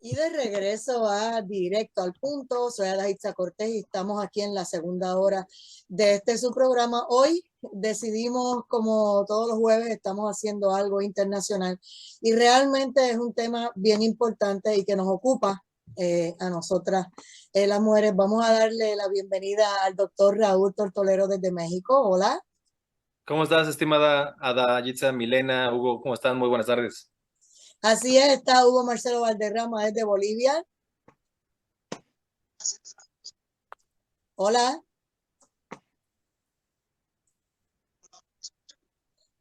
Y de regreso a Directo al Punto, soy Adaitza Cortés y estamos aquí en la segunda hora de su programa. Hoy decidimos, como todos los jueves, estamos haciendo algo internacional y realmente es un tema bien importante y que nos ocupa a nosotras, las mujeres. Vamos a darle la bienvenida al doctor Raúl Tortolero desde México. Hola. ¿Cómo estás, estimada Ada, Yitza, Milena, Hugo? ¿Cómo están? Muy buenas tardes. Así es, está Hugo Marcelo Valderrama desde Bolivia. Hola.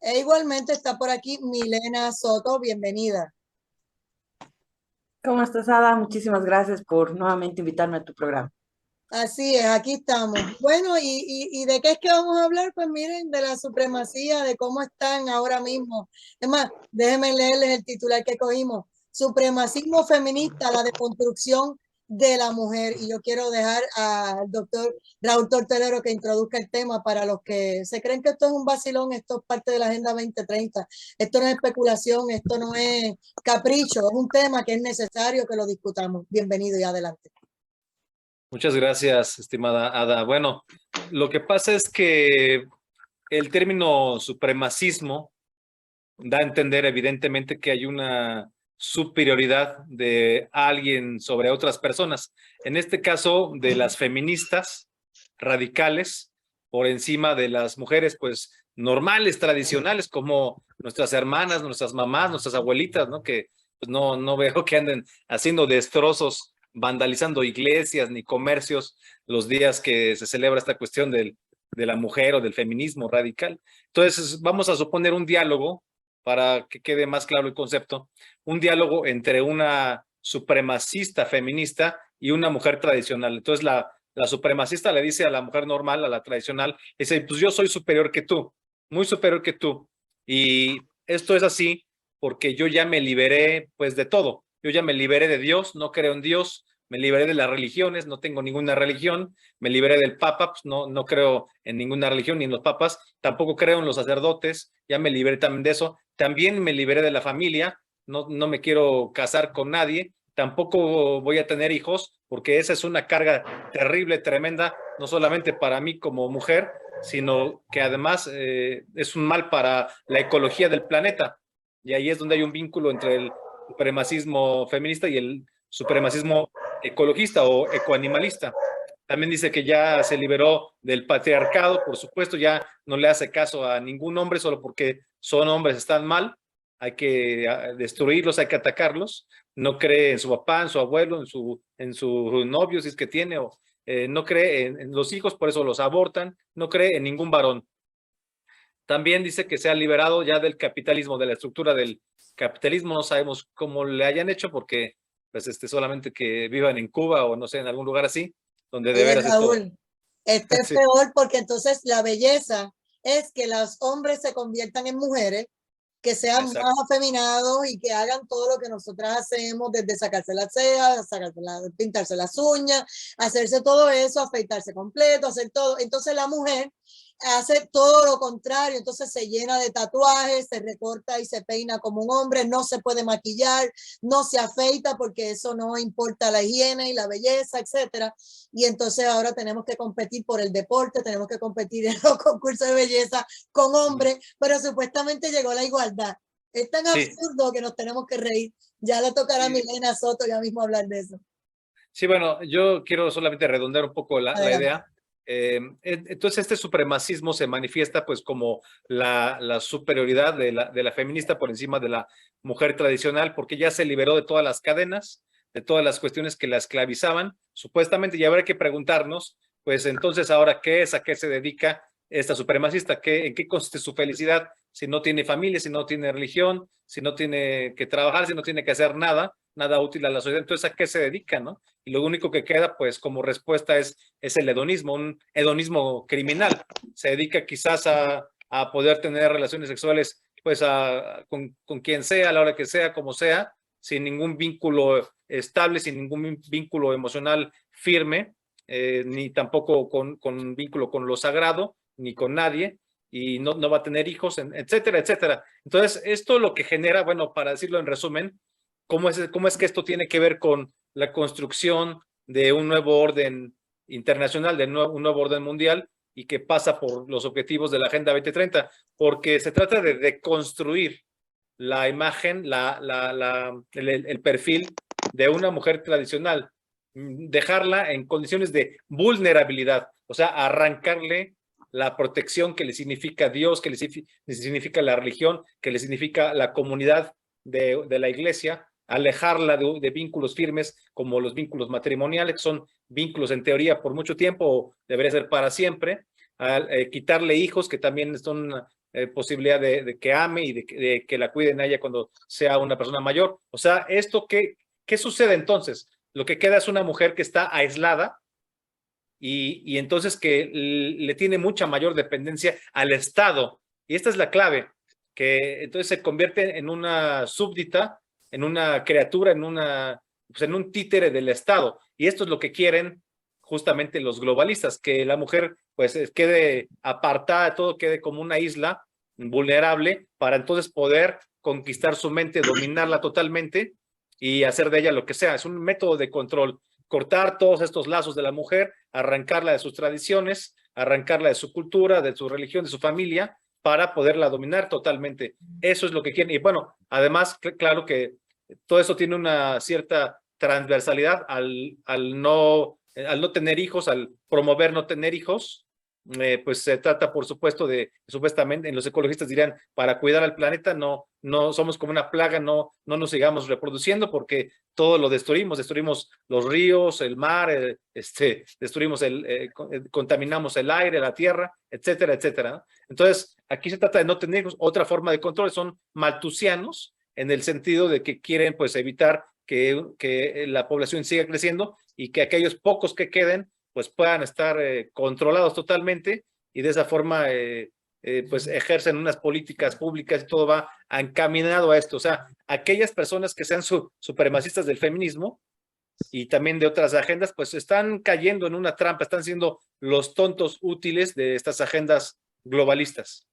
E igualmente está por aquí Milena Soto, bienvenida. ¿Cómo estás, Ada? Muchísimas gracias por nuevamente invitarme a tu programa. Así es, aquí estamos. Bueno, ¿y de qué es que vamos a hablar? Pues miren, de la supremacía, de cómo están ahora mismo. Es más, déjenme leerles el titular que cogimos. Supremacismo feminista, la deconstrucción de la mujer. Y yo quiero dejar al doctor Raúl Tortelero que introduzca el tema para los que se creen que esto es un vacilón, esto es parte de la Agenda 2030. Esto no es especulación, esto no es capricho, es un tema que es necesario que lo discutamos. Bienvenido y adelante. Muchas gracias, estimada Ada. Bueno, lo que pasa es que el término supremacismo da a entender evidentemente que hay una superioridad de alguien sobre otras personas. En este caso, de las feministas radicales por encima de las mujeres, pues normales, tradicionales, como nuestras hermanas, nuestras mamás, nuestras abuelitas, ¿no? Que pues, no veo que anden haciendo destrozos, vandalizando iglesias ni comercios los días que se celebra esta cuestión de la mujer o del feminismo radical. Entonces, vamos a suponer un diálogo para que quede más claro el concepto, un diálogo entre una supremacista feminista y una mujer tradicional. Entonces, la supremacista le dice a la mujer normal, a la tradicional, dice, pues yo soy superior que tú, muy superior que tú. Y esto es así porque yo ya me liberé pues de todo. Yo ya me liberé de Dios, no creo en Dios, me liberé de las religiones, no tengo ninguna religión, me liberé del Papa, pues no creo en ninguna religión ni en los papas, tampoco creo en los sacerdotes, ya me liberé también de eso, también me liberé de la familia, no me quiero casar con nadie, tampoco voy a tener hijos, porque esa es una carga terrible, tremenda, no solamente para mí como mujer, sino que además es un mal para la ecología del planeta. Y ahí es donde hay un vínculo entre el supremacismo feminista y el supremacismo ecologista o ecoanimalista. También dice que ya se liberó del patriarcado, por supuesto, ya no le hace caso a ningún hombre solo porque son hombres, están mal, hay que destruirlos, hay que atacarlos, no cree en su papá, en su abuelo, en su novio, si es que tiene, o no cree en los hijos, por eso los abortan, no cree en ningún varón. También dice que se ha liberado ya del capitalismo, de la estructura del capitalismo, no sabemos cómo le hayan hecho porque pues solamente que vivan en Cuba o no sé, en algún lugar así, donde de veras Raúl, esto... es peor porque entonces la belleza es que los hombres se conviertan en mujeres, que sean Exacto. más afeminados y que hagan todo lo que nosotras hacemos, desde sacarse las cejas, pintarse las uñas, hacerse todo eso, afeitarse completo, hacer todo. Entonces la mujer hace todo lo contrario, entonces se llena de tatuajes, se recorta y se peina como un hombre, no se puede maquillar, no se afeita porque eso no importa la higiene y la belleza, etcétera. Y entonces ahora tenemos que competir por el deporte, tenemos que competir en los concursos de belleza con hombres, pero supuestamente llegó la igualdad. Es tan absurdo que nos tenemos que reír. Ya le tocará a Milena Soto ya mismo hablar de eso. Sí, bueno, yo quiero solamente redondear un poco la idea. Entonces este supremacismo se manifiesta pues como la superioridad de la feminista por encima de la mujer tradicional porque ya se liberó de todas las cadenas, de todas las cuestiones que la esclavizaban, supuestamente, y habrá que preguntarnos, pues entonces ahora qué es, a qué se dedica esta supremacista, en qué consiste su felicidad, si no tiene familia, si no tiene religión, si no tiene que trabajar, si no tiene que hacer nada útil a la sociedad, entonces a qué se dedica, ¿no? Y lo único que queda, pues, como respuesta es el hedonismo, un hedonismo criminal. Se dedica quizás a poder tener relaciones sexuales, pues, con quien sea, a la hora que sea, como sea, sin ningún vínculo estable, sin ningún vínculo emocional firme, ni tampoco con vínculo con lo sagrado, ni con nadie, y no va a tener hijos, etcétera, etcétera. Entonces, esto lo que genera, bueno, para decirlo en resumen, cómo es que esto tiene que ver con la construcción de un nuevo orden internacional, un nuevo orden mundial y que pasa por los objetivos de la Agenda 2030, porque se trata de deconstruir la imagen, el perfil de una mujer tradicional, dejarla en condiciones de vulnerabilidad, o sea, arrancarle la protección que le significa Dios, que le significa la religión, que le significa la comunidad de la iglesia, alejarla de vínculos firmes como los vínculos matrimoniales, que son vínculos en teoría por mucho tiempo, o debería ser para siempre, quitarle hijos, que también son posibilidad de que ame y de que la cuiden a ella cuando sea una persona mayor. O sea, ¿qué sucede entonces? Lo que queda es una mujer que está aislada y entonces que le tiene mucha mayor dependencia al Estado. Y esta es la clave, que entonces se convierte en una súbdita, en una criatura, en un títere del Estado. Y esto es lo que quieren justamente los globalistas, que la mujer pues quede apartada de todo, quede como una isla vulnerable para entonces poder conquistar su mente, dominarla totalmente y hacer de ella lo que sea. Es un método de control, cortar todos estos lazos de la mujer, arrancarla de sus tradiciones, arrancarla de su cultura, de su religión, de su familia, para poderla dominar totalmente. Eso es lo que quieren. Y bueno, además, claro que todo eso tiene una cierta transversalidad al no tener hijos, al promover no tener hijos, pues se trata, por supuesto, supuestamente, en los ecologistas dirían, para cuidar al planeta, no somos como una plaga, no nos sigamos reproduciendo porque todo lo destruimos los ríos, el mar, destruimos contaminamos el aire, la tierra, etcétera, etcétera. Entonces, aquí se trata de no tener otra forma de control, son maltusianos en el sentido de que quieren pues evitar que la población siga creciendo y que aquellos pocos que queden pues puedan estar controlados totalmente y de esa forma pues ejercen unas políticas públicas y todo va encaminado a esto. O sea, aquellas personas que sean supremacistas del feminismo y también de otras agendas, pues están cayendo en una trampa, están siendo los tontos útiles de estas agendas globalistas.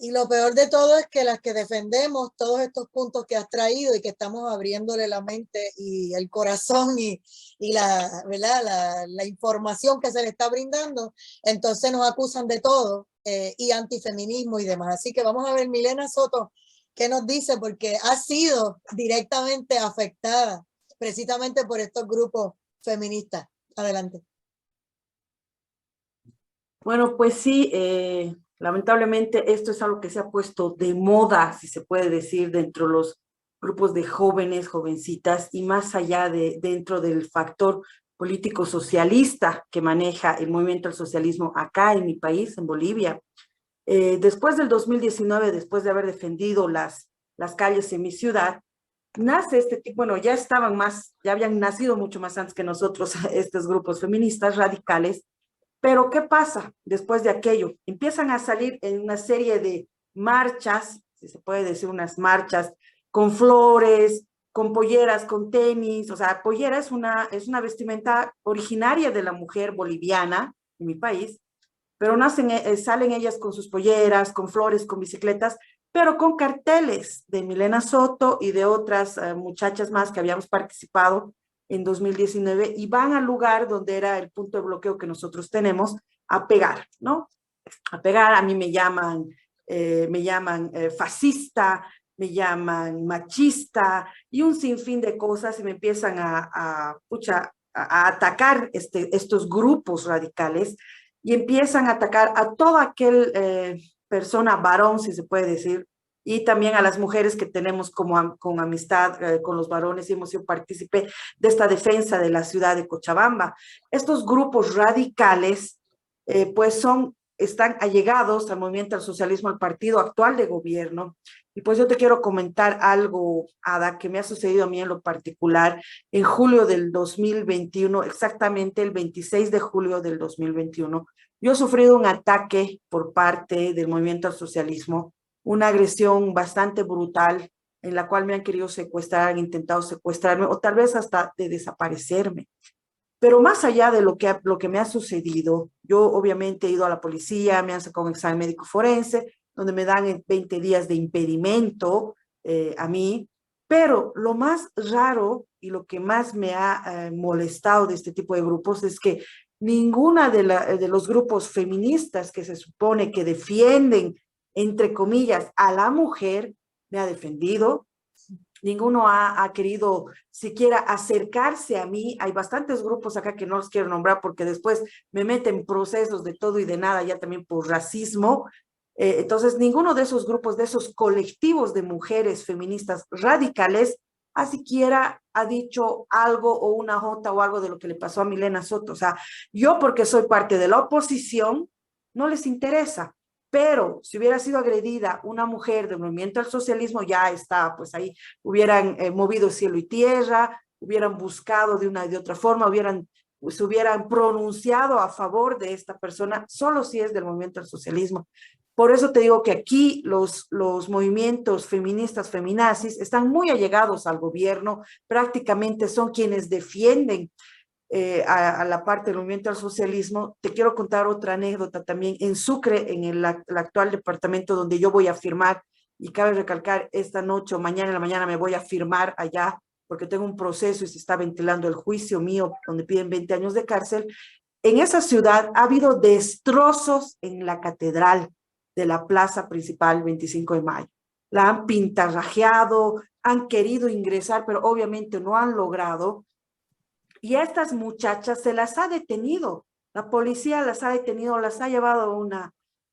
Y lo peor de todo es que las que defendemos todos estos puntos que has traído y que estamos abriéndole la mente y el corazón y ¿verdad? La información que se le está brindando, entonces nos acusan de todo y antifeminismo y demás. Así que vamos a ver, Milena Soto, ¿qué nos dice? Porque ha sido directamente afectada precisamente por estos grupos feministas. Adelante. Bueno, pues sí, lamentablemente esto es algo que se ha puesto de moda, si se puede decir, dentro de los grupos de jóvenes, jovencitas, y más allá dentro del factor político socialista que maneja el movimiento del socialismo acá en mi país, en Bolivia. Después del 2019, después de haber defendido las calles en mi ciudad, nace este tipo, bueno, ya habían nacido mucho más antes que nosotros estos grupos feministas radicales. Pero ¿qué pasa después de aquello? Empiezan a salir en una serie de marchas, si se puede decir unas marchas, con flores, con polleras, con tenis. O sea, pollera es una vestimenta originaria de la mujer boliviana en mi país, pero salen ellas con sus polleras, con flores, con bicicletas, pero con carteles de Milena Soto y de otras muchachas más que habíamos participado en 2019 y van al lugar donde era el punto de bloqueo que nosotros tenemos a pegar, ¿no? A pegar, a mí me llaman fascista, me llaman machista y un sinfín de cosas y me empiezan a atacar estos grupos radicales y empiezan a atacar a toda aquel persona varón, si se puede decir, y también a las mujeres que tenemos con amistad con los varones y hemos sido partícipe de esta defensa de la ciudad de Cochabamba. Estos grupos radicales pues están allegados al movimiento del socialismo, al partido actual de gobierno. Y pues yo te quiero comentar algo, Ada, que me ha sucedido a mí en lo particular en julio del 2021, exactamente el 26 de julio del 2021. Yo he sufrido un ataque por parte del movimiento al socialismo, una agresión bastante brutal en la cual me han querido secuestrar, han intentado secuestrarme o tal vez hasta de desaparecerme. Pero más allá de lo que me ha sucedido, yo obviamente he ido a la policía, me han sacado un examen médico forense, donde me dan 20 días de impedimento a mí, Pero lo más raro y lo que más me ha molestado de este tipo de grupos es que ninguna de los grupos feministas que se supone que defienden, entre comillas, a la mujer, me ha defendido. Ninguno ha querido siquiera acercarse a mí. Hay bastantes grupos acá que no los quiero nombrar porque después me meten procesos de todo y de nada, ya también por racismo. Entonces, ninguno de esos grupos, de esos colectivos de mujeres feministas radicales, siquiera ha dicho algo o una jota o algo de lo que le pasó a Milena Soto. O sea, yo porque soy parte de la oposición, no les interesa. Pero si hubiera sido agredida una mujer del movimiento al socialismo, ya está, pues ahí hubieran movido cielo y tierra, hubieran buscado de una y de otra forma, se hubieran pronunciado a favor de esta persona, solo si es del movimiento al socialismo. Por eso te digo que aquí los movimientos feministas, feminazis, están muy allegados al gobierno, prácticamente son quienes defienden a la parte del movimiento al socialismo. Te quiero contar otra anécdota también. En Sucre, en el actual departamento donde yo voy a firmar, y cabe recalcar, esta noche o mañana en la mañana me voy a firmar allá, porque tengo un proceso y se está ventilando el juicio mío, donde piden 20 años de cárcel. En esa ciudad ha habido destrozos en la catedral de la plaza principal 25 de mayo. La han pintarrajeado, han querido ingresar, pero obviamente no han logrado. Y a estas muchachas se las ha detenido, la policía las ha detenido, las ha llevado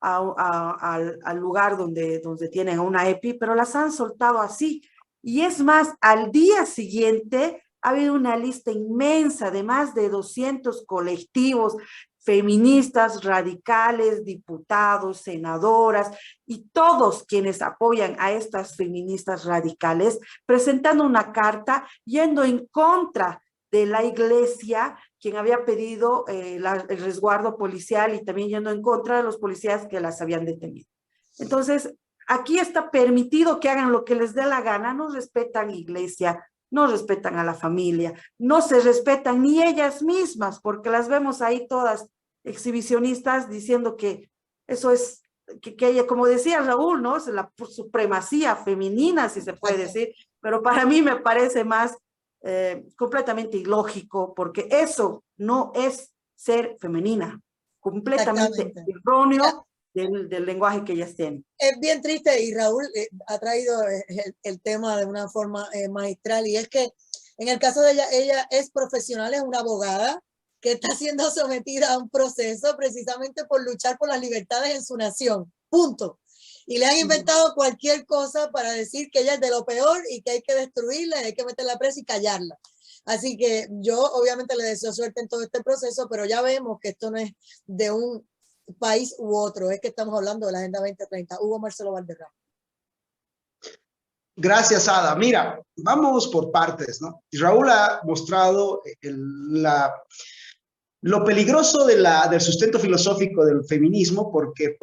al lugar donde tienen una EPI, pero las han soltado así. Y es más, al día siguiente ha habido una lista inmensa de más de 200 colectivos feministas, radicales, diputados, senadoras y todos quienes apoyan a estas feministas radicales, presentando una carta yendo en contra de la iglesia, quien había pedido el resguardo policial, y también yendo en contra de los policías que las habían detenido. Entonces, aquí está permitido que hagan lo que les dé la gana, no respetan iglesia, no respetan a la familia, no se respetan ni ellas mismas, porque las vemos ahí todas exhibicionistas diciendo que eso es, que ella, como decía Raúl, ¿no? Es la supremacía femenina, si se puede decir, pero para mí me parece más completamente ilógico, porque eso no es ser femenina, completamente erróneo del lenguaje que ellas tienen. Es bien triste, y Raúl ha traído el tema de una forma magistral, y es que en el caso de ella es profesional, es una abogada que está siendo sometida a un proceso precisamente por luchar por las libertades en su nación, punto. Y le han inventado cualquier cosa para decir que ella es de lo peor y que hay que destruirla, hay que meterla presa y callarla. Así que yo obviamente le deseo suerte en todo este proceso, pero ya vemos que esto no es de un país u otro, es que estamos hablando de la Agenda 2030. Hugo Marcelo Valderrama. Gracias, Ada. Mira, vamos por partes, ¿no? Raúl ha mostrado lo peligroso del sustento filosófico del feminismo, porque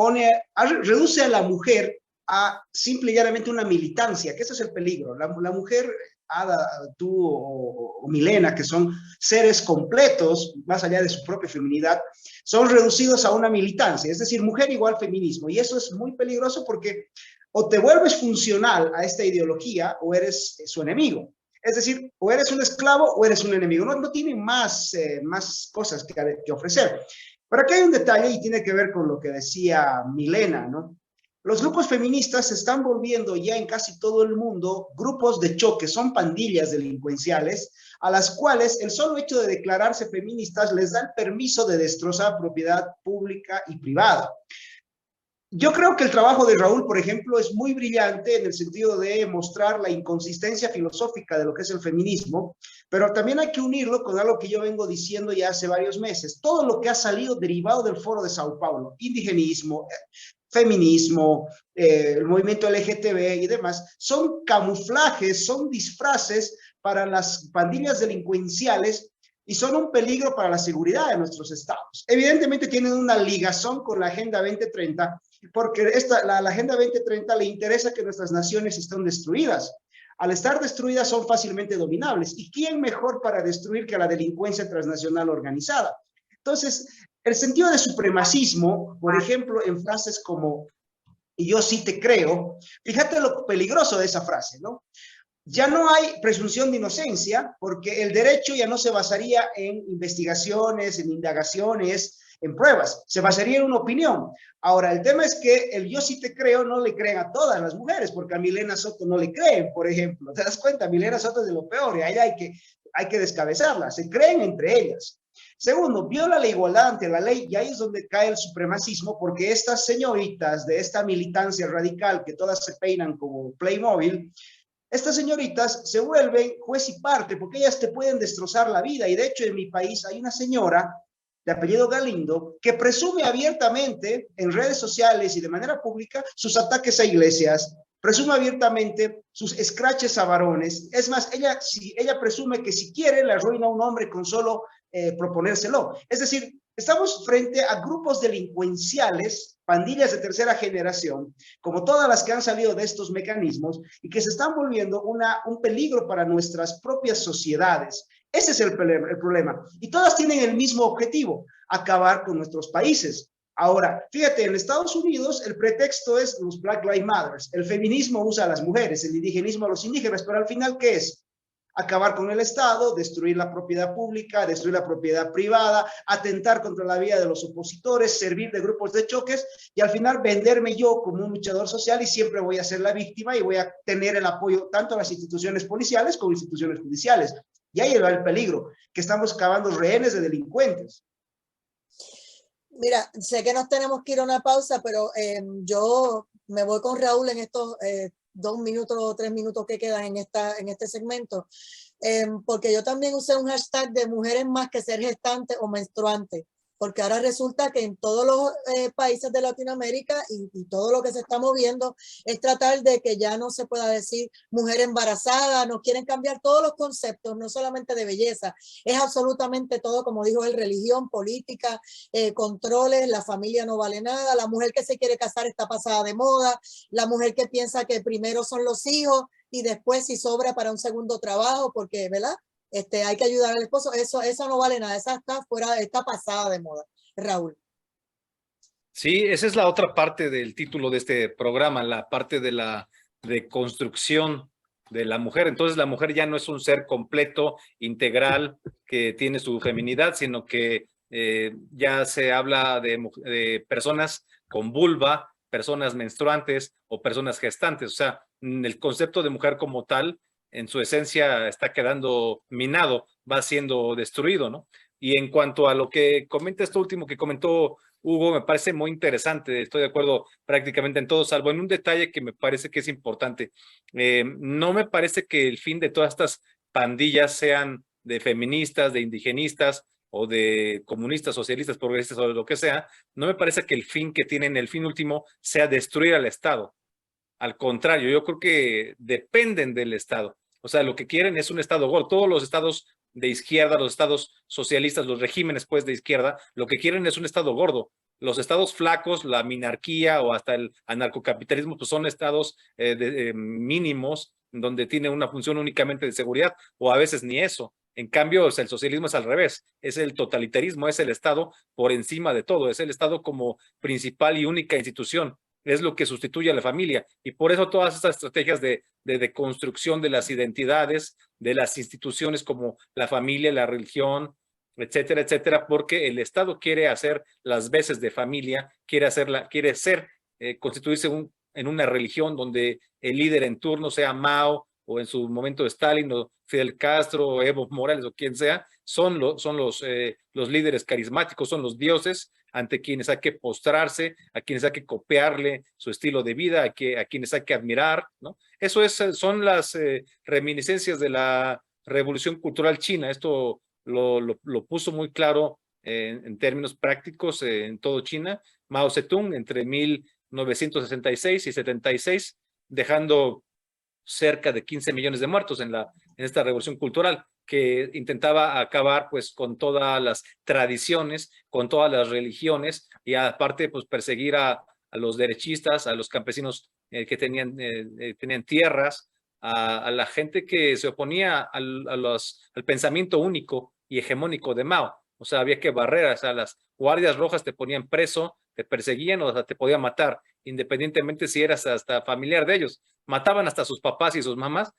reduce a la mujer a simple y llanamente una militancia, que ese es el peligro. La mujer, Ada, tú o Milena, que son seres completos, más allá de su propia feminidad, son reducidos a una militancia, es decir, mujer igual feminismo, y eso es muy peligroso porque o te vuelves funcional a esta ideología o eres su enemigo. Es decir, o eres un esclavo o eres un enemigo. No tienen más cosas que ofrecer. Pero aquí hay un detalle y tiene que ver con lo que decía Milena, ¿no? Los grupos feministas se están volviendo ya en casi todo el mundo grupos de choque, son pandillas delincuenciales a las cuales el solo hecho de declararse feministas les da el permiso de destrozar propiedad pública y privada. Yo creo que el trabajo de Raúl, por ejemplo, es muy brillante en el sentido de mostrar la inconsistencia filosófica de lo que es el feminismo, pero también hay que unirlo con algo que yo vengo diciendo ya hace varios meses. Todo lo que ha salido derivado del Foro de Sao Paulo, indigenismo, feminismo, el movimiento LGTB y demás, son camuflajes, son disfraces para las pandillas delincuenciales y son un peligro para la seguridad de nuestros estados. Evidentemente tienen una ligazón con la Agenda 2030, porque la Agenda 2030 le interesa que nuestras naciones estén destruidas. Al estar destruidas son fácilmente dominables. ¿Y quién mejor para destruir que la delincuencia transnacional organizada? Entonces, el sentido de supremacismo, por ejemplo, en frases como "y yo sí te creo", fíjate lo peligroso de esa frase, ¿no? ya no hay presunción de inocencia, porque el derecho ya no se basaría en investigaciones, en indagaciones, en pruebas, se basaría en una opinión. Ahora, el tema es que el yo sí te creo no le creen a todas las mujeres, porque a Milena Soto no le creen, por ejemplo. ¿Te das cuenta? Milena Soto es de lo peor y ahí hay que descabezarla, se creen entre ellas. Segundo, viola la igualdad ante la ley y ahí es donde cae el supremacismo, porque estas señoritas de esta militancia radical que todas se peinan como Playmobil, estas señoritas se vuelven juez y parte porque ellas te pueden destrozar la vida. Y de hecho en mi país hay una señora de apellido Galindo que presume abiertamente en redes sociales y de manera pública sus ataques a iglesias, presume abiertamente sus escraches a varones. Es más, ella presume que si quiere le arruina a un hombre con solo proponérselo. Es decir, estamos frente a grupos delincuenciales, pandillas de tercera generación, como todas las que han salido de estos mecanismos y que se están volviendo un peligro para nuestras propias sociedades. Ese es el problema. Y todas tienen el mismo objetivo, acabar con nuestros países. Ahora, fíjate, en Estados Unidos el pretexto es los Black Lives Matter. El feminismo usa a las mujeres, el indigenismo a los indígenas, pero al final, ¿qué es? Acabar con el Estado, destruir la propiedad pública, destruir la propiedad privada, atentar contra la vida de los opositores, servir de grupos de choques y al final venderme yo como un luchador social y siempre voy a ser la víctima y voy a tener el apoyo tanto a las instituciones policiales como instituciones judiciales. Y ahí va el peligro, que estamos cavando rehenes de delincuentes. Mira, sé que nos tenemos que ir a una pausa, pero yo me voy con Raúl en estos 2 minutos o 3 minutos que quedan en este segmento, porque yo también usé un hashtag de mujeres más que ser gestantes o menstruantes, porque ahora resulta que en todos los países de Latinoamérica y todo lo que se está moviendo es tratar de que ya no se pueda decir mujer embarazada, nos quieren cambiar todos los conceptos, no solamente de belleza, es absolutamente todo, como dijo él, religión, política, controles, la familia no vale nada, la mujer que se quiere casar está pasada de moda, la mujer que piensa que primero son los hijos y después si sobra para un segundo trabajo, porque, ¿verdad? Hay que ayudar al esposo, eso no vale nada, esa está fuera, está pasada de moda. Raúl. Sí, esa es la otra parte del título de este programa, la parte de la construcción de la mujer. Entonces la mujer ya no es un ser completo, integral, que tiene su feminidad, sino que ya se habla de personas con vulva, personas menstruantes o personas gestantes. O sea, el concepto de mujer como tal en su esencia está quedando minado, va siendo destruido, ¿no? Y en cuanto a lo que comenta esto último que comentó Hugo, me parece muy interesante, estoy de acuerdo prácticamente en todo, salvo en un detalle que me parece que es importante. No me parece que el fin de todas estas pandillas sean de feministas, de indigenistas o de comunistas, socialistas, progresistas o de lo que sea. No me parece que el fin que tienen, el fin último, sea destruir al Estado. Al contrario, yo creo que dependen del Estado. O sea, lo que quieren es un Estado gordo. Todos los estados de izquierda, los estados socialistas, los regímenes pues de izquierda, lo que quieren es un Estado gordo. Los estados flacos, la minarquía o hasta el anarcocapitalismo, pues son estados mínimos, donde tiene una función únicamente de seguridad, o a veces ni eso. En cambio, o sea, el socialismo es al revés, es el totalitarismo, es el Estado por encima de todo, es el Estado como principal y única institución. Es lo que sustituye a la familia. Y por eso todas estas estrategias de construcción de las identidades, de las instituciones como la familia, la religión, etcétera, etcétera, porque el Estado quiere hacer las veces de familia, quiere constituirse en una religión donde el líder en turno sea Mao o en su momento Stalin o Fidel Castro o Evo Morales o quien sea, son los líderes carismáticos, son los dioses ante quienes hay que postrarse, a quienes hay que copiarle su estilo de vida, a quienes hay que admirar, ¿no? Son las reminiscencias de la Revolución Cultural China. Esto lo puso muy claro en términos prácticos en todo China. Mao Zedong entre 1966 y 76, dejando cerca de 15 millones de muertos en esta revolución cultural que intentaba acabar pues con todas las tradiciones, con todas las religiones y aparte pues perseguir a los derechistas, a los campesinos que tenían tierras, a la gente que se oponía al pensamiento único y hegemónico de Mao. O sea, había que barrer, o sea, las guardias rojas te ponían preso, te perseguían o te podían matar. independientemente si eras hasta familiar de ellos. Mataban hasta a sus papás y sus mamás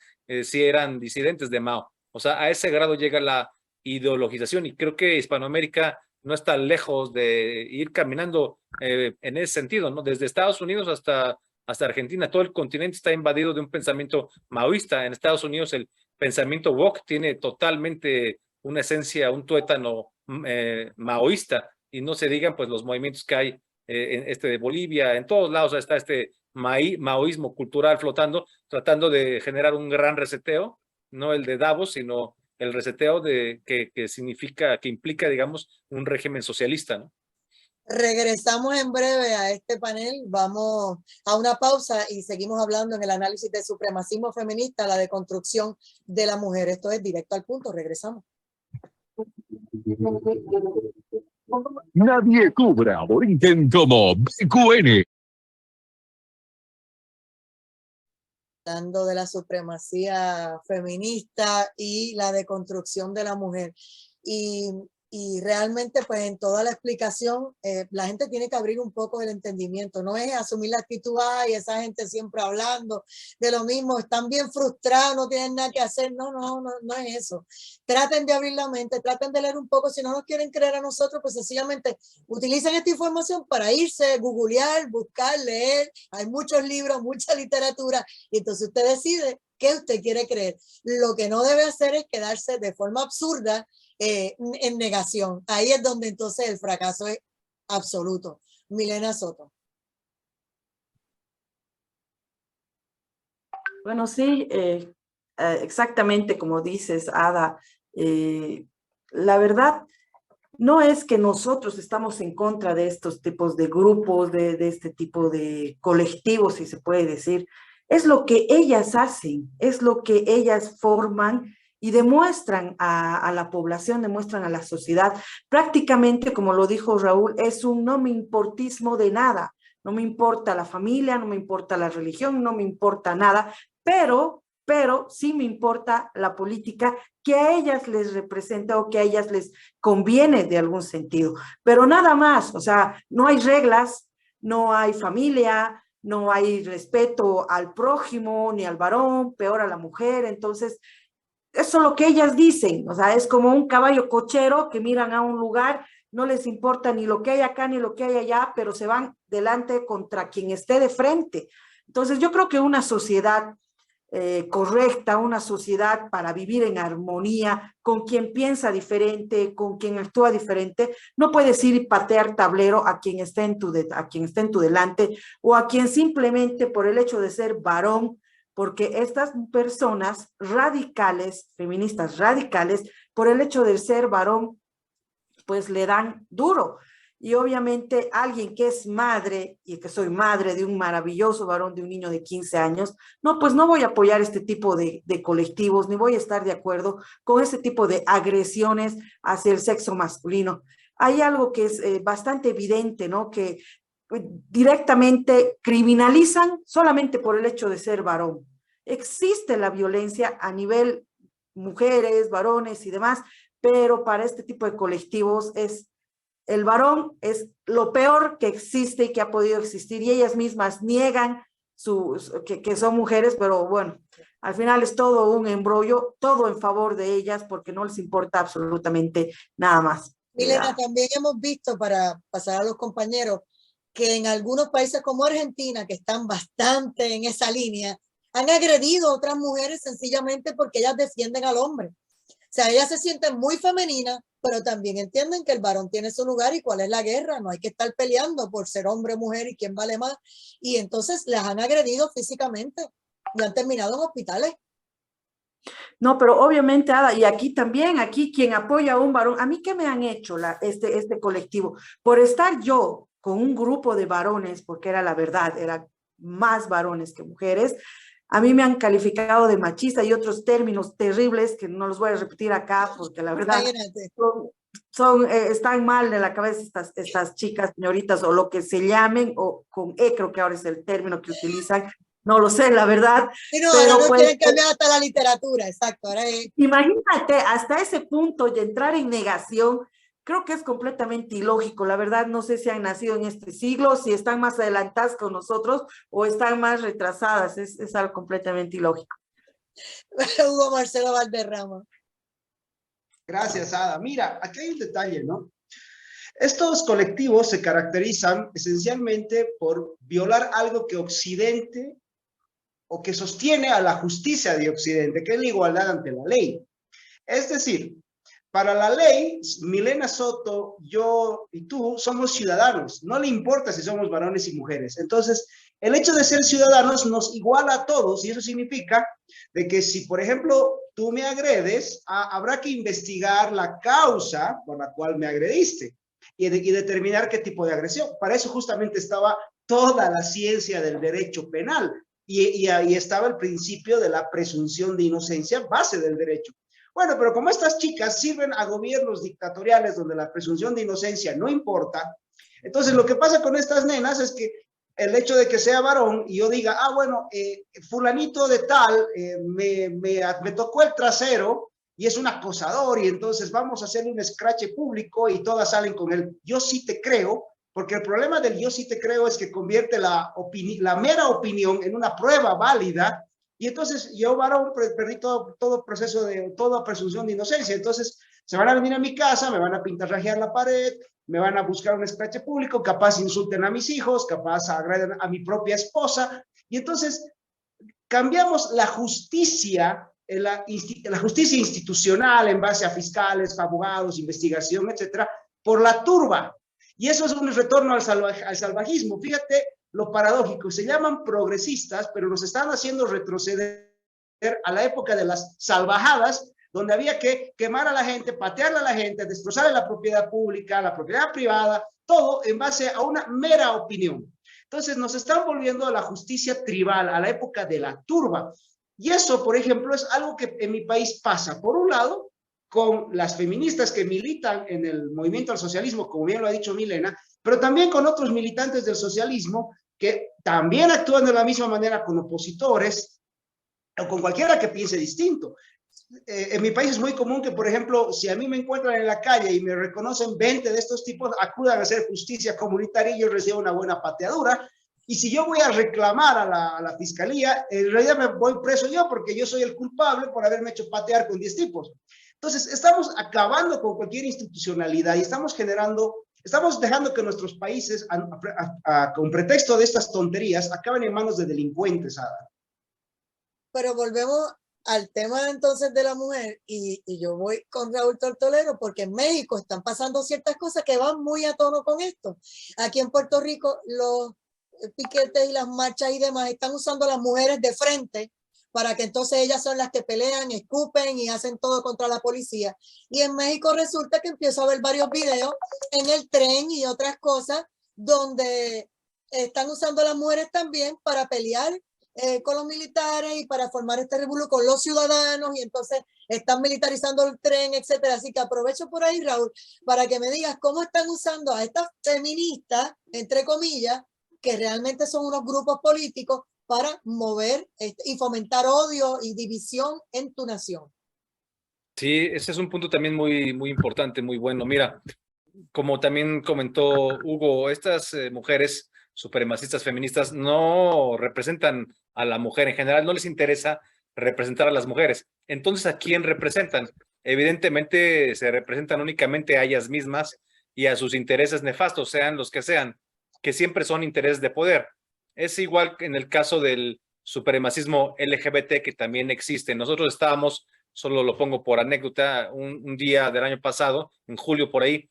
si eran disidentes de Mao. O sea, a ese grado llega la ideologización y creo que Hispanoamérica no está lejos de ir caminando en ese sentido, ¿no? Desde Estados Unidos hasta Argentina, todo el continente está invadido de un pensamiento maoísta. En Estados Unidos el pensamiento woke tiene totalmente una esencia, un tuétano maoísta, y no se digan pues los movimientos que hay en de Bolivia, en todos lados está este maoísmo cultural flotando, tratando de generar un gran reseteo, no el de Davos, sino el reseteo que significa, que implica, digamos, un régimen socialista, ¿no? Regresamos en breve a este panel, vamos a una pausa y seguimos hablando en el análisis del supremacismo feminista, la deconstrucción de la mujer. Esto es Directo al Punto, regresamos. Nadie cubra Aborigen como BQN. Hablando de la supremacía feminista y la deconstrucción de la mujer. Y realmente, pues en toda la explicación, la gente tiene que abrir un poco el entendimiento. No es asumir la actitud, ay, esa gente siempre hablando de lo mismo, están bien frustrados, no tienen nada que hacer. No es eso. Traten de abrir la mente, traten de leer un poco. Si no nos quieren creer a nosotros, pues sencillamente utilicen esta información para irse, googlear, buscar, leer. Hay muchos libros, mucha literatura, y entonces usted decide qué usted quiere creer. Lo que no debe hacer es quedarse de forma absurda en negación. Ahí es donde entonces el fracaso es absoluto. Milena Soto. Bueno, sí, exactamente como dices, Ada. La verdad, no es que nosotros estamos en contra de estos tipos de grupos, de este tipo de colectivos, si se puede decir. Es lo que ellas hacen, es lo que ellas forman y demuestran a la población, demuestran a la sociedad. Prácticamente, como lo dijo Raúl, es un no me importismo de nada. No me importa la familia, no me importa la religión, no me importa nada, pero sí me importa la política que a ellas les representa o que a ellas les conviene de algún sentido. Pero nada más, o sea, no hay reglas, no hay familia, no hay respeto al prójimo, ni al varón, peor a la mujer. Entonces, eso es lo que ellas dicen, o sea, es como un caballo cochero que miran a un lugar, no les importa ni lo que hay acá ni lo que hay allá, pero se van delante contra quien esté de frente. Entonces, yo creo que una sociedad correcta, una sociedad para vivir en armonía, con quien piensa diferente, con quien actúa diferente, no puedes ir y patear tablero a quien esté en tu delante o a quien simplemente por el hecho de ser varón, porque estas personas radicales, feministas radicales, por el hecho de ser varón, pues le dan duro. Y obviamente alguien que es madre, y que soy madre de un maravilloso varón, de un niño de 15 años, no, pues no voy a apoyar este tipo de colectivos, ni voy a estar de acuerdo con ese tipo de agresiones hacia el sexo masculino. Hay algo que es bastante evidente, ¿no? Que directamente criminalizan solamente por el hecho de ser varón. Existe la violencia a nivel mujeres, varones y demás, pero para este tipo de colectivos el varón es lo peor que existe y que ha podido existir, y ellas mismas niegan que son mujeres, pero bueno, al final es todo un embrollo, todo en favor de ellas, porque no les importa absolutamente nada más. Milena, también hemos visto, para pasar a los compañeros, que en algunos países como Argentina, que están bastante en esa línea, han agredido a otras mujeres sencillamente porque ellas defienden al hombre. O sea, ellas se sienten muy femeninas, pero también entienden que el varón tiene su lugar y cuál es la guerra. No hay que estar peleando por ser hombre o mujer y quién vale más. Y entonces las han agredido físicamente y han terminado en hospitales. No, pero obviamente, Ada, y aquí también, aquí quien apoya a un varón, ¿a mí qué me han hecho este colectivo? Por estar yo con un grupo de varones, porque era la verdad, eran más varones que mujeres, a mí me han calificado de machista y otros términos terribles que no los voy a repetir acá, porque la verdad están mal de la cabeza estas chicas, señoritas, o lo que se llamen, o con E, creo que ahora es el término que utilizan. No lo sé, la verdad. Sí, no, pero ahora no pues, quieren cambiar hasta la literatura, exacto. Ahora imagínate hasta ese punto de entrar en negación, creo que es completamente ilógico. La verdad, no sé si han nacido en este siglo, si están más adelantadas con nosotros o están más retrasadas. Es algo completamente ilógico. Hugo Marcelo Valderrama. Gracias, Ada. Mira, aquí hay un detalle, ¿no? Estos colectivos se caracterizan esencialmente por violar algo que Occidente o que sostiene a la justicia de Occidente, que es la igualdad ante la ley. Es decir, para la ley, Milena Soto, yo y tú somos ciudadanos. No le importa si somos varones y mujeres. Entonces, el hecho de ser ciudadanos nos iguala a todos y eso significa de que si, por ejemplo, tú me agredes, habrá que investigar la causa por la cual me agrediste y determinar qué tipo de agresión. Para eso justamente estaba toda la ciencia del derecho penal y ahí estaba el principio de la presunción de inocencia, base del derecho. Bueno, pero como estas chicas sirven a gobiernos dictatoriales donde la presunción de inocencia no importa, entonces lo que pasa con estas nenas es que el hecho de que sea varón y yo diga, bueno, fulanito de tal me tocó el trasero y es un acosador y entonces vamos a hacer un escrache público y todas salen con el yo sí te creo, porque el problema del yo sí te creo es que convierte la mera opinión en una prueba válida. Y entonces yo, varón, perdí todo proceso de, toda presunción de inocencia. Entonces se van a venir a mi casa, me van a pintarrajear la pared, me van a buscar un escrache público, capaz insulten a mis hijos, capaz agreden a mi propia esposa. Y entonces cambiamos la justicia, la justicia institucional en base a fiscales, abogados, investigación, etcétera, por la turba. Y eso es un retorno al salvajismo. Fíjate lo paradójico, se llaman progresistas, pero nos están haciendo retroceder a la época de las salvajadas, donde había que quemar a la gente, patearle a la gente, destrozarle la propiedad pública, la propiedad privada, todo en base a una mera opinión. Entonces nos están volviendo a la justicia tribal, a la época de la turba. Y eso, por ejemplo, es algo que en mi país pasa. Por un lado, con las feministas que militan en el movimiento al socialismo, como bien lo ha dicho Milena, pero también con otros militantes del socialismo que también actúan de la misma manera con opositores o con cualquiera que piense distinto. En mi país es muy común que, por ejemplo, si a mí me encuentran en la calle y me reconocen 20 de estos tipos, acudan a hacer justicia comunitaria y yo recibo una buena pateadura. Y si yo voy a reclamar a la fiscalía, en realidad me voy preso yo porque yo soy el culpable por haberme hecho patear con 10 tipos. Entonces, estamos acabando con cualquier institucionalidad y estamos dejando que nuestros países, con pretexto de estas tonterías, acaben en manos de delincuentes, Ada. Pero volvemos al tema entonces de la mujer y yo voy con Raúl Tortolero porque en México están pasando ciertas cosas que van muy a tono con esto. Aquí en Puerto Rico los piquetes y las marchas y demás están usando a las mujeres de frente para que entonces ellas son las que pelean, escupen y hacen todo contra la policía. Y en México resulta que empiezo a ver varios videos en el tren y otras cosas donde están usando a las mujeres también para pelear con los militares y para formar este revuelo con los ciudadanos y entonces están militarizando el tren, etcétera. Así que aprovecho por ahí, Raúl, para que me digas cómo están usando a estas feministas, entre comillas, que realmente son unos grupos políticos para mover y fomentar odio y división en tu nación. Sí, ese es un punto también muy importante, muy bueno. Mira, como también comentó Hugo, estas mujeres supremacistas feministas no representan a la mujer en general, no les interesa representar a las mujeres. Entonces, ¿a quién representan? Evidentemente se representan únicamente a ellas mismas y a sus intereses nefastos, sean los que sean, que siempre son intereses de poder. Es igual que en el caso del supremacismo LGBT que también existe. Nosotros estábamos, solo lo pongo por anécdota, un día del año pasado, en julio por ahí,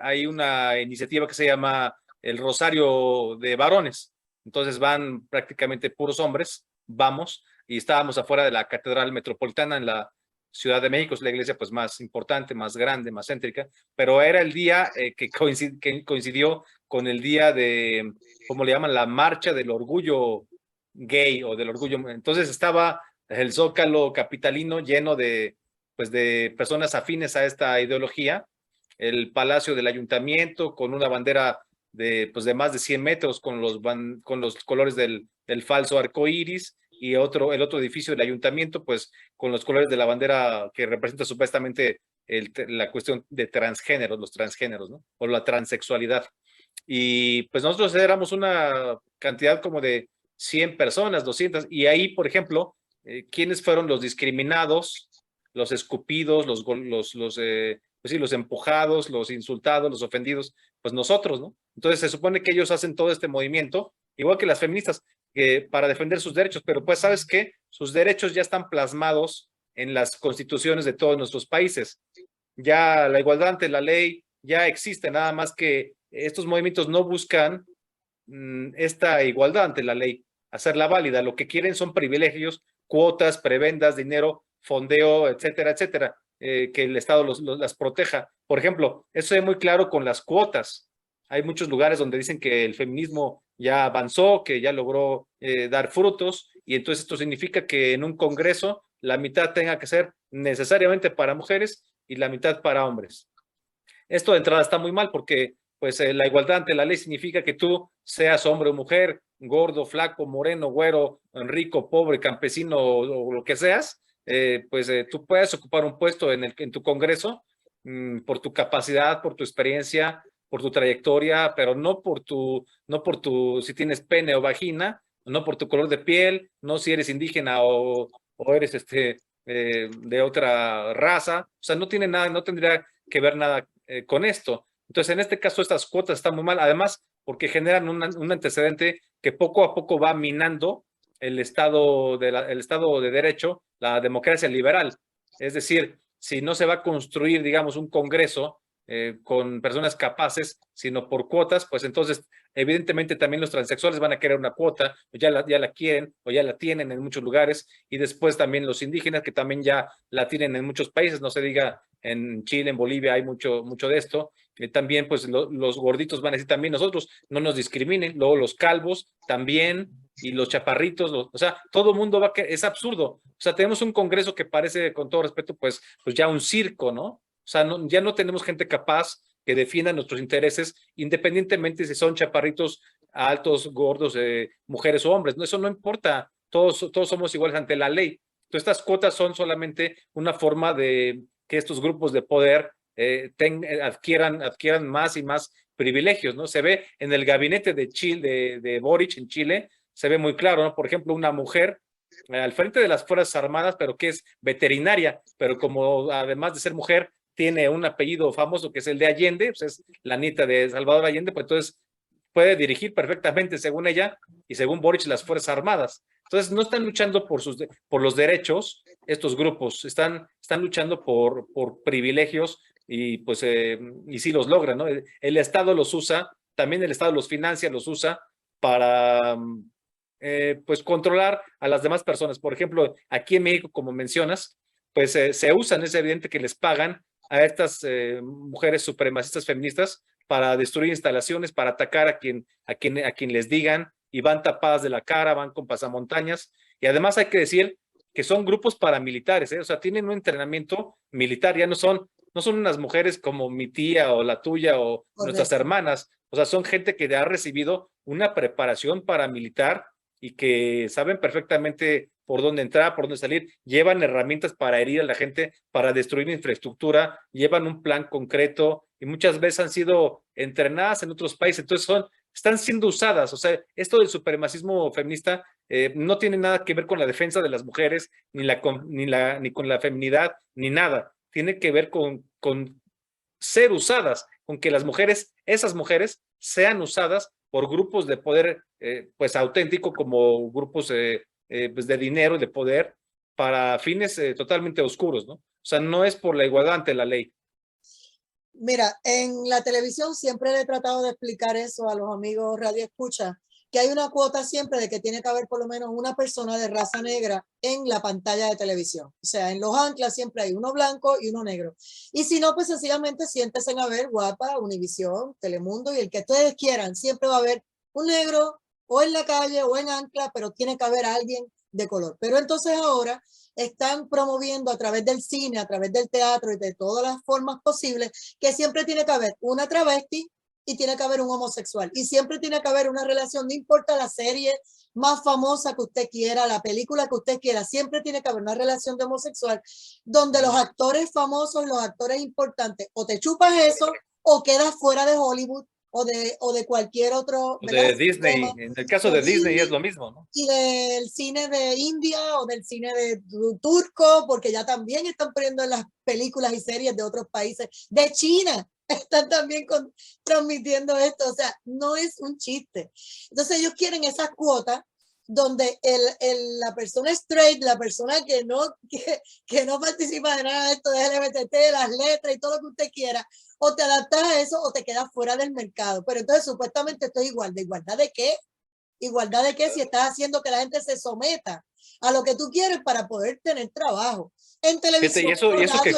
hay una iniciativa que se llama el Rosario de Varones. Entonces van prácticamente puros hombres, vamos, y estábamos afuera de la Catedral Metropolitana en la Ciudad de México, es la iglesia pues más importante, más grande, más céntrica, pero era el día que coincidió con el día de, ¿cómo le llaman? La marcha del orgullo gay o del orgullo. Entonces estaba el Zócalo capitalino lleno de, pues, de personas afines a esta ideología, el Palacio del Ayuntamiento con una bandera de, pues, de más de 100 metros con los colores del falso arco iris y el otro edificio del ayuntamiento, pues con los colores de la bandera que representa supuestamente la cuestión de transgéneros, los transgéneros, ¿no? O la transexualidad. Y pues nosotros éramos una cantidad como de 100 personas, 200, y ahí, por ejemplo, ¿quiénes fueron los discriminados, los escupidos, pues sí, los empujados, los insultados, los ofendidos? Pues nosotros, ¿no? Entonces se supone que ellos hacen todo este movimiento, igual que las feministas, para defender sus derechos, pero pues ¿sabes qué? Sus derechos ya están plasmados en las constituciones de todos nuestros países. Ya la igualdad ante la ley ya existe, nada más que estos movimientos no buscan esta igualdad ante la ley, hacerla válida. Lo que quieren son privilegios, cuotas, prebendas, dinero, fondeo, etcétera, etcétera, que el Estado las proteja. Por ejemplo, eso es muy claro con las cuotas. Hay muchos lugares donde dicen que el feminismo ya avanzó, que ya logró dar frutos, y entonces esto significa que en un congreso la mitad tenga que ser necesariamente para mujeres y la mitad para hombres. Esto de entrada está muy mal porque pues la igualdad ante la ley significa que tú seas hombre o mujer, gordo, flaco, moreno, güero, rico, pobre, campesino o lo que seas, tú puedes ocupar un puesto en tu congreso por tu capacidad, por tu experiencia, por tu trayectoria, pero no por tu si tienes pene o vagina, no por tu color de piel, no si eres indígena o eres de otra raza. O sea, no tiene nada, no tendría que ver nada con esto. Entonces, en este caso, estas cuotas están muy mal, además, porque generan un antecedente que poco a poco va minando el Estado de Derecho, la democracia liberal. Es decir, si no se va a construir, digamos, un Congreso con personas capaces, sino por cuotas, pues entonces, evidentemente, también los transexuales van a querer una cuota, o ya la quieren, o ya la tienen en muchos lugares, y después también los indígenas, que también ya la tienen en muchos países, no se diga en Chile, en Bolivia hay mucho de esto. También pues los gorditos van a decir también nosotros, no nos discriminen, luego los calvos también, y los chaparritos, o sea, todo el mundo es absurdo. O sea, tenemos un congreso que parece, con todo respeto, pues ya un circo, ¿no? O sea, ya no tenemos gente capaz que defienda nuestros intereses, independientemente si son chaparritos, altos, gordos, mujeres o hombres, ¿no? Eso no importa, todos somos iguales ante la ley. Entonces, estas cuotas son solamente una forma de que estos grupos de poder adquieran más y más privilegios, ¿no? Se ve en el gabinete de Chile, de Boric en Chile, se ve muy claro, ¿no? Por ejemplo, una mujer al frente de las Fuerzas Armadas, pero que es veterinaria, pero como además de ser mujer, tiene un apellido famoso que es el de Allende, pues es la nieta de Salvador Allende, pues entonces puede dirigir perfectamente, según ella y según Boric, las Fuerzas Armadas. Entonces, no están luchando por los derechos, estos grupos, están luchando por privilegios y pues y sí los logran, ¿no? El Estado los usa, también el Estado los financia, los usa para pues controlar a las demás personas. Por ejemplo, aquí en México, como mencionas, pues se usan, es evidente que les pagan a estas mujeres supremacistas feministas para destruir instalaciones, para atacar a quien les digan, y van tapadas de la cara, van con pasamontañas, y además hay que decir que son grupos paramilitares, o sea, tienen un entrenamiento militar, ya no son unas mujeres como mi tía o la tuya o nuestras hermanas, o sea, son gente que ha recibido una preparación paramilitar y que saben perfectamente por dónde entrar, por dónde salir, llevan herramientas para herir a la gente, para destruir infraestructura, llevan un plan concreto y muchas veces han sido entrenadas en otros países, entonces están siendo usadas. O sea, esto del supremacismo feminista no tiene nada que ver con la defensa de las mujeres, ni con la feminidad, ni nada. Tiene que ver con ser usadas, con que esas mujeres sean usadas por grupos de poder pues auténtico, como grupos pues de dinero y de poder para fines totalmente oscuros, ¿no? O sea, no es por la igualdad ante la ley. Mira, en la televisión siempre le he tratado de explicar eso a los amigos Radio Escucha, que hay una cuota siempre de que tiene que haber por lo menos una persona de raza negra en la pantalla de televisión. O sea, en los anclas siempre hay uno blanco y uno negro. Y si no, pues sencillamente siéntese a ver Guapa, Univisión, Telemundo y el que ustedes quieran. Siempre va a haber un negro o en la calle o en ancla, pero tiene que haber alguien de color. Pero entonces ahora están promoviendo a través del cine, a través del teatro y de todas las formas posibles, que siempre tiene que haber una travesti y tiene que haber un homosexual. Y siempre tiene que haber una relación, no importa la serie más famosa que usted quiera, la película que usted quiera, siempre tiene que haber una relación de homosexual donde los actores famosos, los actores importantes, o te chupas eso o quedas fuera de Hollywood o de cualquier otro, ¿verdad? De Disney, en el caso de Disney es lo mismo, ¿no? Y del cine de India o del cine de turco, porque ya también están poniendo en las películas y series de otros países, de China, están también transmitiendo esto, o sea, no es un chiste. Entonces ellos quieren esas cuotas donde la persona straight, la persona que no participa de nada de esto de LGBT, las letras y todo lo que usted quiera, o te adaptas a eso o te quedas fuera del mercado. Pero entonces supuestamente esto es igual. ¿De igualdad de qué? ¿Igualdad de qué? Si estás haciendo que la gente se someta a lo que tú quieres para poder tener trabajo. En televisión. Fíjate, y eso que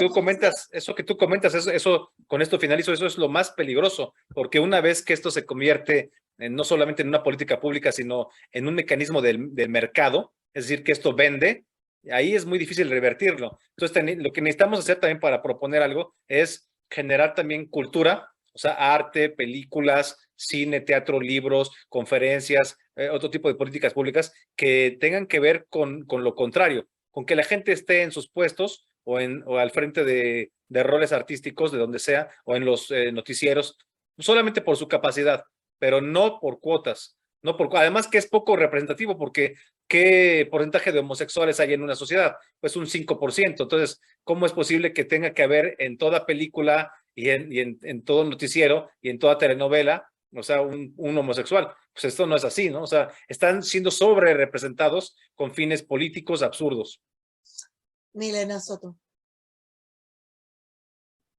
tú comentas, eso, con esto finalizo, eso es lo más peligroso, porque una vez que esto se convierte no solamente en una política pública, sino en un mecanismo del mercado, es decir, que esto vende, ahí es muy difícil revertirlo. Entonces, lo que necesitamos hacer también para proponer algo es generar también cultura, o sea, arte, películas, cine, teatro, libros, conferencias, otro tipo de políticas públicas que tengan que ver con lo contrario, con que la gente esté en sus puestos o al frente de roles artísticos, de donde sea, o en los noticieros, solamente por su capacidad, pero no por cuotas. Además que es poco representativo, porque ¿qué porcentaje de homosexuales hay en una sociedad? Pues un 5%. Entonces, ¿cómo es posible que tenga que haber en toda película y en todo noticiero y en toda telenovela, o sea, un homosexual? Pues esto no es así, ¿no? O sea, están siendo sobre representados con fines políticos absurdos. Milena Soto.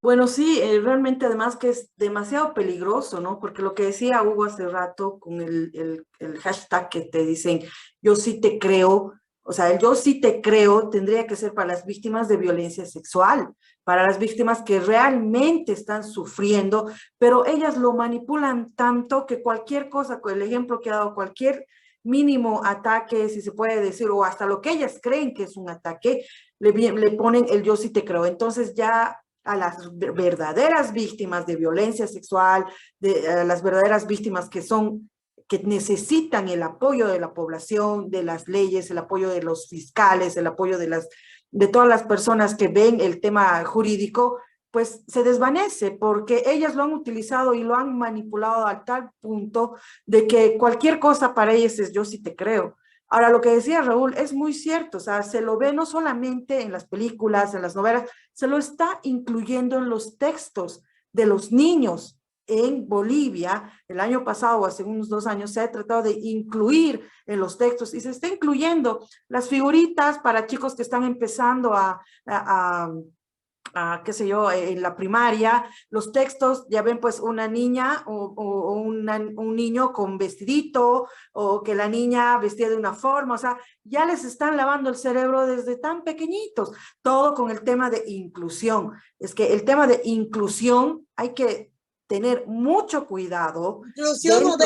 Bueno, sí, realmente además que es demasiado peligroso, ¿no? Porque lo que decía Hugo hace rato con el hashtag que te dicen, yo sí te creo, o sea, el yo sí te creo tendría que ser para las víctimas de violencia sexual, para las víctimas que realmente están sufriendo, pero ellas lo manipulan tanto que cualquier cosa, con el ejemplo que ha dado, cualquier mínimo ataque, si se puede decir, o hasta lo que ellas creen que es un ataque, le ponen el yo sí te creo. Entonces ya a las verdaderas víctimas de violencia sexual, a las verdaderas víctimas que necesitan el apoyo de la población, de las leyes, el apoyo de los fiscales, el apoyo de todas las personas que ven el tema jurídico, pues se desvanece porque ellas lo han utilizado y lo han manipulado al tal punto de que cualquier cosa para ellas es yo sí te creo. Ahora, lo que decía Raúl es muy cierto, o sea, se lo ve no solamente en las películas, en las novelas, se lo está incluyendo en los textos de los niños. En Bolivia, el año pasado o hace unos 2 años, se ha tratado de incluir en los textos y se está incluyendo las figuritas para chicos que están empezando qué sé yo, en la primaria, los textos, ya ven pues una niña o un niño con vestidito, o que la niña vestida de una forma, o sea, ya les están lavando el cerebro desde tan pequeñitos, todo con el tema de inclusión. Es que el tema de inclusión hay que tener mucho cuidado. Inclusión o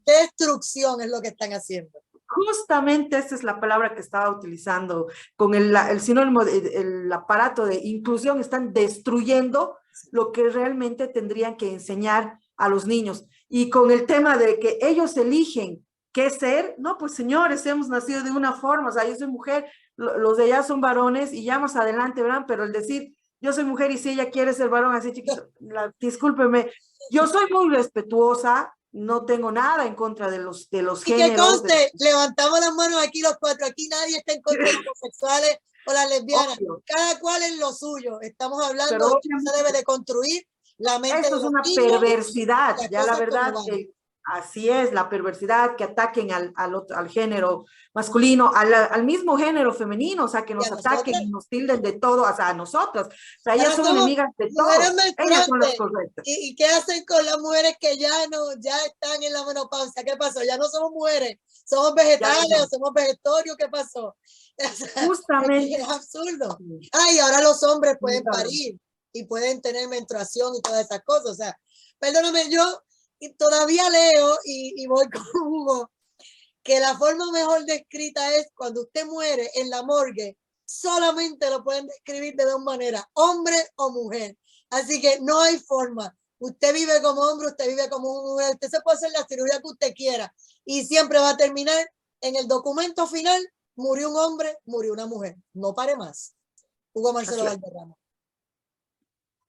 destrucción es lo que están haciendo. Justamente esa es la palabra que estaba utilizando con el sinónimo, el aparato de inclusión. Están destruyendo lo que realmente tendrían que enseñar a los niños. Y con el tema de que ellos eligen qué ser, no, pues señores, hemos nacido de una forma, o sea, yo soy mujer, los de allá son varones y ya más adelante verán, pero el decir, yo soy mujer y si ella quiere ser varón, así chiquito, discúlpeme, yo soy muy respetuosa, no tengo nada en contra de los géneros. Y que conste, levantamos las manos aquí los 4, aquí nadie está en contra de los homosexuales o las lesbianas, obvio. Cada cual en lo suyo, estamos hablando de que se debe de construir la mente. Esto es una perversidad, ya la verdad que así es, la perversidad, que ataquen al género masculino, al mismo género femenino, o sea, que nos ataquen y nos tilden de todo, o sea, a nosotras. O sea, ellas son enemigas de todo. Ellas son las correctas. ¿Y qué hacen con las mujeres que ya están en la menopausia? ¿Qué pasó? Ya no somos mujeres, somos vegetales o somos vegetarios, ¿qué pasó? O sea, justamente. Es absurdo. Y ahora los hombres pueden parir y pueden tener menstruación y todas esas cosas. O sea, perdóname, yo todavía leo y voy con Hugo, que la forma mejor descrita es cuando usted muere en la morgue, solamente lo pueden describir de dos maneras, hombre o mujer. Así que no hay forma. Usted vive como hombre, usted vive como mujer, usted se puede hacer la cirugía que usted quiera y siempre va a terminar en el documento final, murió un hombre, murió una mujer. No pare más. Hugo Marcelo Valderrama.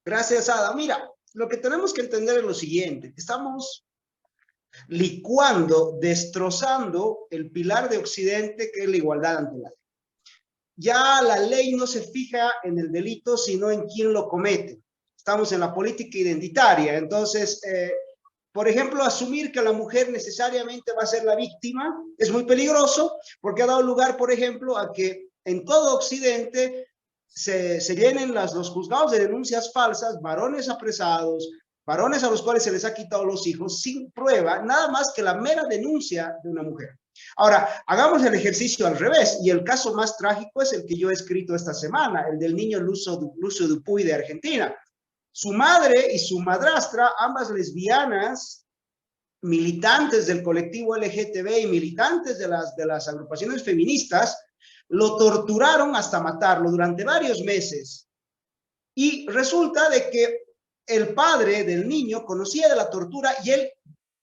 Gracias, Ada. Mira, lo que tenemos que entender es lo siguiente. Estamos licuando, destrozando el pilar de Occidente, que es la igualdad ante la ley. Ya la ley no se fija en el delito, sino en quién lo comete. Estamos en la política identitaria. Entonces, por ejemplo, asumir que la mujer necesariamente va a ser la víctima es muy peligroso porque ha dado lugar, por ejemplo, a que en todo Occidente se llenen los juzgados de denuncias falsas, varones apresados, varones a los cuales se les ha quitado los hijos sin prueba, nada más que la mera denuncia de una mujer. Ahora, hagamos el ejercicio al revés, y el caso más trágico es el que yo he escrito esta semana, el del niño Lucio Dupuy de Argentina. Su madre y su madrastra, ambas lesbianas, militantes del colectivo LGTB y militantes de las agrupaciones feministas, lo torturaron hasta matarlo durante varios meses. Y resulta de que el padre del niño conocía de la tortura y él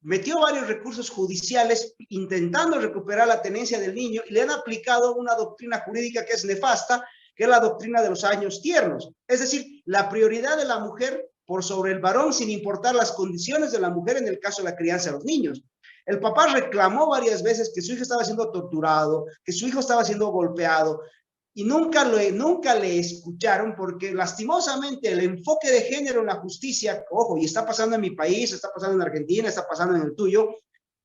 metió varios recursos judiciales intentando recuperar la tenencia del niño y le han aplicado una doctrina jurídica que es nefasta, que es la doctrina de los años tiernos. Es decir, la prioridad de la mujer por sobre el varón sin importar las condiciones de la mujer en el caso de la crianza de los niños. El papá reclamó varias veces que su hijo estaba siendo torturado, que su hijo estaba siendo golpeado, y nunca le escucharon porque lastimosamente el enfoque de género en la justicia, ojo, y está pasando en mi país, está pasando en Argentina, está pasando en el tuyo,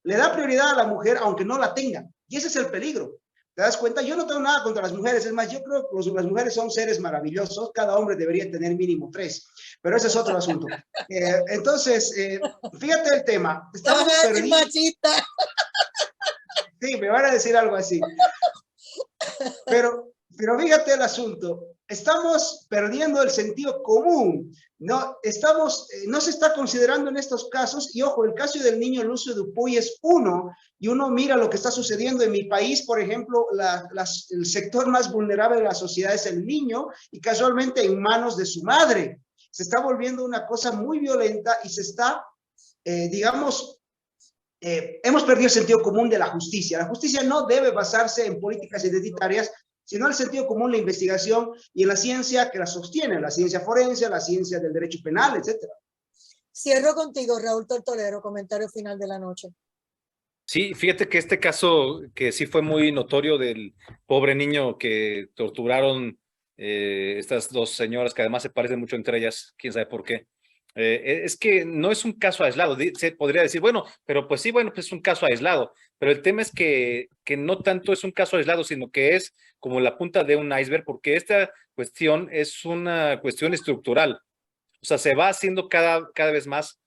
le da prioridad a la mujer aunque no la tenga. Y ese es el peligro. ¿Te das cuenta? Yo no tengo nada contra las mujeres, es más, yo creo que las mujeres son seres maravillosos, cada hombre debería tener mínimo 3, pero ese es otro asunto. Entonces, fíjate el tema. Estamos perdiendo... machista. Sí, me van a decir algo así. Pero fíjate el asunto, estamos perdiendo el sentido común, no se está considerando en estos casos, y ojo, el caso del niño Lucio Dupuy es uno, y uno mira lo que está sucediendo en mi país, por ejemplo, el sector más vulnerable de la sociedad es el niño, y casualmente en manos de su madre. Se está volviendo una cosa muy violenta y se está, hemos perdido el sentido común de la justicia. La justicia no debe basarse en políticas identitarias, sino el sentido común, la investigación y en la ciencia que la sostiene, la ciencia forense, la ciencia del derecho penal, etc. Cierro contigo, Raúl Tortolero, comentario final de la noche. Sí, fíjate que este caso que sí fue muy notorio del pobre niño que torturaron estas dos señoras que además se parecen mucho entre ellas, quién sabe por qué. Es que no es un caso aislado, se podría decir, bueno, pero pues sí, bueno, pues es un caso aislado, pero el tema es que no tanto es un caso aislado, sino que es como la punta de un iceberg, porque esta cuestión es una cuestión estructural, o sea, se va haciendo cada vez más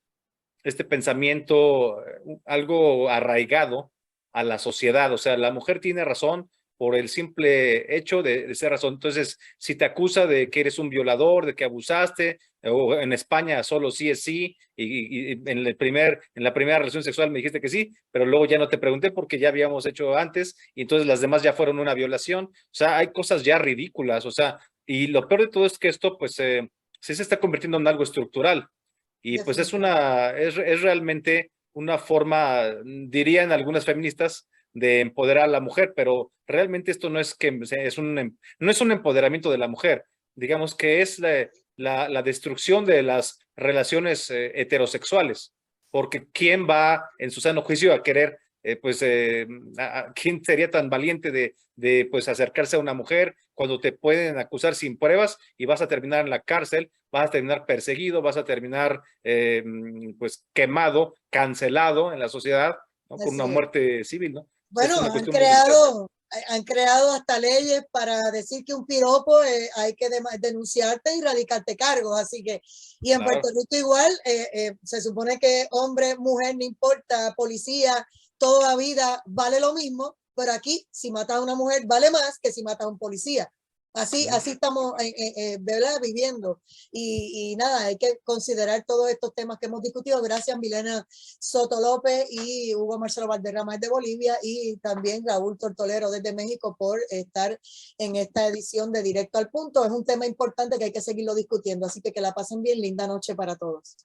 este pensamiento, algo arraigado a la sociedad, o sea, la mujer tiene razón por el simple hecho de ser razón. Entonces, si te acusa de que eres un violador, de que abusaste, o en España solo sí es sí, y en la primera relación sexual me dijiste que sí, pero luego ya no te pregunté porque ya habíamos hecho antes, y entonces las demás ya fueron una violación. O sea, hay cosas ya ridículas, o sea, y lo peor de todo es que esto, pues, sí se está convirtiendo en algo estructural, y pues es realmente una forma, dirían algunas feministas, de empoderar a la mujer, pero realmente esto no es no es un empoderamiento de la mujer, digamos que es la destrucción de las relaciones heterosexuales, porque ¿quién va en su sano juicio a querer, quién sería tan valiente de pues acercarse a una mujer cuando te pueden acusar sin pruebas y vas a terminar en la cárcel, vas a terminar perseguido, vas a terminar pues quemado, cancelado en la sociedad, ¿no? Por una muerte civil, ¿no? Bueno, han creado hasta leyes para decir que un piropo hay que denunciarte y radicarte cargos, así que, y en Puerto Rico igual, se supone que hombre, mujer, no importa, policía, toda vida vale lo mismo, pero aquí si matas a una mujer vale más que si matas a un policía. Así estamos ¿verdad? Viviendo y nada, hay que considerar todos estos temas que hemos discutido. Gracias Milena Soto López y Hugo Marcelo Valderrama de Bolivia y también Raúl Tortolero desde México por estar en esta edición de Directo al Punto. Es un tema importante que hay que seguirlo discutiendo, así que la pasen bien, linda noche para todos.